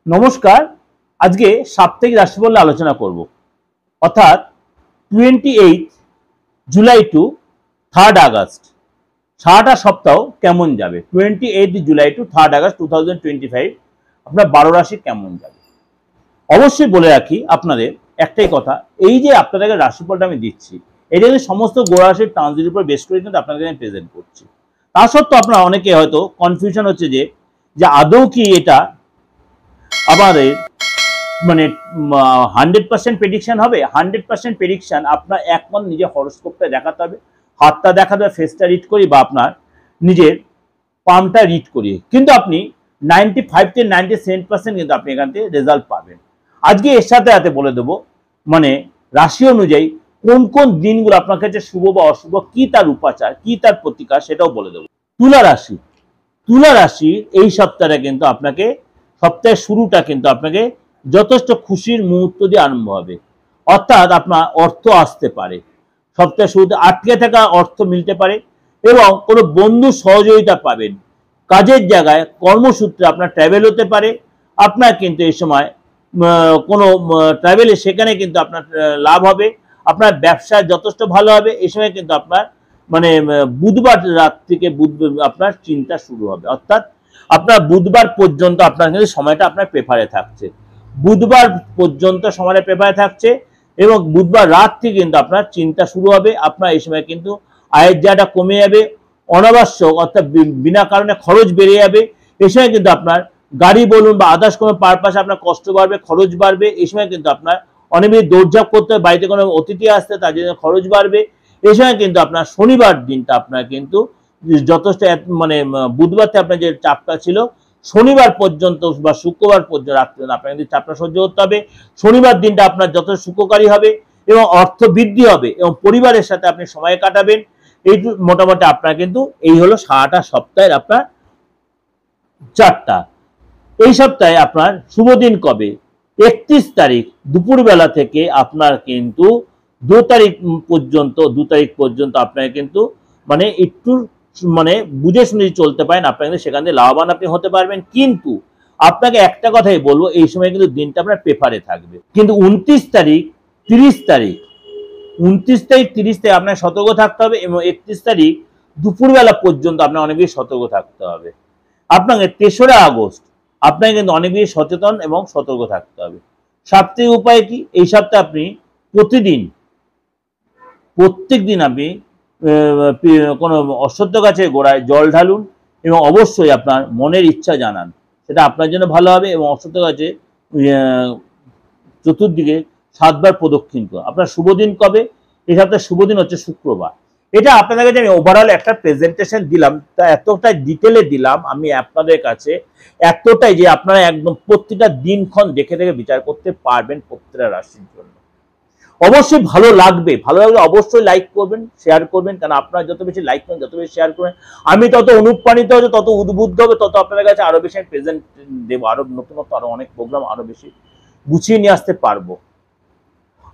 নমস্কার। আজকে সাপ্তাহিক রাশিফল নিয়ে আলোচনা করব। অর্থাৎ 28 জুলাই টু 3rd আগস্ট সারাটা সপ্তাহ কেমন যাবে। 28 জুলাই টু 3rd আগস্ট 2025 আপনার 12 রাশি কেমন যাবে। অবশ্যই বলে রাখি আপনাদের একটাই কথা, এই যে আপনাদেরকে রাশিফলটা আমি দিচ্ছি, এটা কিন্তু সমস্ত গ্রহ রাশির ট্রানজিটের উপর বেস করে কিন্তু আপনাদের আমি প্রেজেন্ট করছি। তা সত্ত্বেও আপনারা অনেকে হয়তো কনফিউশন হচ্ছে যে আদৌ কি এটা আমাদের মানে 100% প্রেডিকশন হবে। 100% প্রেডিকশন আপনার একমাত্র নিজের হরোস্কোপটা দেখাতে হবে, হাতটা দেখাতে হবে, ফেসটা রিড করি বা আপনার নিজের পামটা রিড করিয়ে কিন্তু আপনি 95 থেকে 97% কিন্তু আপনি এখান থেকে রেজাল্ট পাবেন। আজকে এর সাথে সাথে বলে দেবো মানে রাশি অনুযায়ী কোন কোন দিনগুলো আপনার কাছে শুভ বা অশুভ, কি তার উপাচার, কি তার প্রতিকার, সেটাও বলে দেবো। তুলা রাশি, তুলা রাশির এই সপ্তাহে কিন্তু আপনাকে সপ্তাহের শুরুটা কিন্তু আপনাকে যথেষ্ট খুশির মুহূর্ত দিয়ে আরম্ভ হবে। অর্থাৎ আপনার অর্থ আসতে পারে, সপ্তাহের শুরুতে আটকে থাকা অর্থ মিলতে পারে এবং কোনো বন্ধু সহযোগিতা পাবেন। কাজের জায়গায় কর্মসূত্রে আপনার ট্রাভেল হতে পারে। আপনার কিন্তু এই সময় কোনো ট্রাভেলে সেখানে কিন্তু আপনার লাভ হবে। আপনার ব্যবসা যথেষ্ট ভালো হবে। এই সময় কিন্তু আপনার মানে বুধবার রাত থেকে আপনার চিন্তা শুরু হবে। অর্থাৎ আপনার বুধবার পর্যন্ত আপনার কিন্তু সময়টা আপনার পেপারে থাকছে, বুধবার পর্যন্ত সময়টা পেপারে থাকছে এবং বুধবার রাত থেকে কিন্তু আপনার চিন্তা শুরু হবে। আপনার এই সময় কিন্তু আয়ের জায়গাটা কমে যাবে, অনাবশ্যক অর্থাৎ বিনা কারণে খরচ বেড়ে যাবে। এই সময় কিন্তু আপনার গাড়ি বলুন বা আদার্স কোনো পারপাসে আপনার কষ্ট বাড়বে, খরচ বাড়বে। এই সময় কিন্তু আপনার অনেক বেশি দৌড়ঝাঁপ করতে হবে, বাড়িতে কোনো অতিথি আসতে তার জন্য খরচ বাড়বে। এই সময় কিন্তু আপনার শনিবার দিনটা আপনার কিন্তু যথেষ্ট মানে বুধবার থেকে আপনার যে চাপটা ছিল শনিবার পর্যন্ত বা শুক্রবার পর্যন্ত রাখতে আপনার কিন্তু চাপটা সহ্য করতে হবে। শনিবার দিনটা আপনার যথেষ্ট সুখকারী হবে এবং অর্থ বৃদ্ধি হবে এবং পরিবারের সাথে আপনি সময় কাটাবেন। এই মোটামুটি আপনার কিন্তু এই হলো সারাটা সপ্তাহের আপনার চারটা। এই সপ্তাহে আপনার শুভ দিন কবে? 31 তারিখ দুপুরবেলা থেকে আপনার কিন্তু 2 তারিখ পর্যন্ত আপনার কিন্তু মানে একটু মানে বুঝে শুনে চলতে পারেন, আপনার কিন্তু সেখান থেকে লাভবান আপনি হতে পারবেন। কিন্তু আপনাকে একটা কথাই বলবো, এই সময় কিন্তু দিনটা আপনার পেপারে থাকবে। কিন্তু 29 তারিখ 30 তারিখ 29 তারিখ 30 তারিখ আপনার সতর্ক থাকতে হবে এবং 31 তারিখ দুপুরবেলা পর্যন্ত আপনার অনেক বেশি সতর্ক থাকতে হবে। আপনাকে 3রা আগস্ট আপনাকে কিন্তু অনেক বেশি সচেতন এবং সতর্ক থাকতে হবে। সাপ্তাহিক উপায় কি? এই সপ্তাহে আপনি প্রত্যেক দিন আপনি কোনো অশ্বত্থ গাছের গোড়ায় জল ঢালুন এবং অবশ্যই আপনার মনের ইচ্ছা জানান, সেটা আপনার জন্য ভালো হবে। এবং অশ্বত্থ গাছে চতুর্দিকে 7 বার প্রদক্ষিণ করুন। আপনার শুভ দিন কবে? এই সপ্তাহে শুভ দিন হচ্ছে শুক্রবার। এটা আপনাদের কাছে আমি ওভারঅল একটা প্রেজেন্টেশন দিলাম, তা এতটাই ডিটেলে দিলাম আমি আপনাদের কাছে, এতটাই যে আপনারা একদম প্রত্যেকটা দিনক্ষণ দেখে দেখে বিচার করতে পারবেন প্রত্যেকটা রাশির জন্য। অবশ্যই ভালো লাগলে অবশ্যই লাইক করবেন, শেয়ার করবেন, কারণ আপনারা যত বেশি লাইক করবেন, যত বেশি শেয়ার করবেন, আমি তত অনুপ্রাণিত হবে, তত উদ্বুদ্ধ হবে, তত আপনাদের কাছে আরো বেশি প্রেজেন্ট দেবো, আরো নতুনত্ব, আরো অনেক প্রোগ্রাম আরো বেশি গুছিয়ে নিয়ে আসতে পারবো।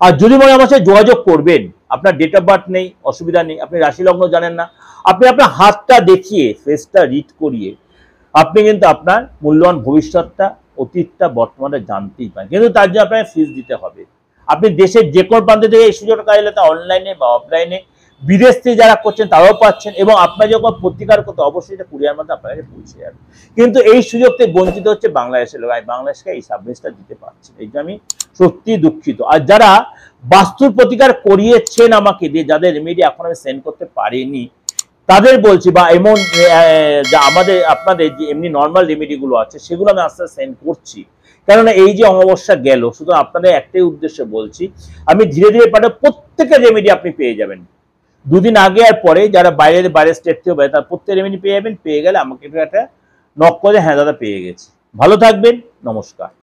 আর যদি মনে আমার সাথে যোগাযোগ করবেন, আপনার ডেট অফ বার্থ নেই, অসুবিধা নেই, আপনি রাশি লগ্ন জানেন না, আপনি আপনার হাতটা দেখিয়ে ফেসটা রিড করিয়ে আপনি কিন্তু আপনার মূল্যবান ভবিষ্যৎটা, অতীতটা, বর্তমানে জানতেই পারেন। কিন্তু তার জন্য আপনাকে ফিস দিতে হবে। আপনি দেশের যে কোনো প্রান্ত থেকে এই সুযোগটা কাজে তা অনলাইনে বা অফলাইনে, বিদেশ থেকে যারা করছেন তারাও পাচ্ছেন এবং আপনার যখন প্রতিকার করতে অবশ্যই এটা কুরিয়ার মধ্যে আপনার কাছে পৌঁছে যাবে। কিন্তু এই সুযোগ থেকে বঞ্চিত হচ্ছে বাংলাদেশের লোক। আমি বাংলাদেশকে এই সার্ভিসটা দিতে পারছি, এই যে আমি সত্যি দুঃখিত। আর যারা বাস্তুর প্রতিকার করিয়েছেন আমাকে দিয়ে, যাদের রেমেডি এখন আমি সেন্ড করতে পারিনি, তাদের বলছি বা এমন যা আপনাদের যে এমনি নর্মাল রেমেডিগুলো আছে সেগুলো আমি আস্তে আস্তে সেন্ড করছি। কেননা এই যে অমাবস্যা গেল, শুধু আপনাদের একটাই উদ্দেশ্যে বলছি, আমি ধীরে ধীরে পাঠাবো, প্রত্যেকের রেমেডি আপনি পেয়ে যাবেন। 2 দিন আগে আর পরে যারা বাইরের স্টেট থেকে পাবে তার প্রত্যেক রেমেডি পেয়ে যাবেন। পেয়ে গেলে আমাকে একটা নক করে, হ্যাঁ দাদা পেয়ে গেছি। ভালো থাকবেন, নমস্কার।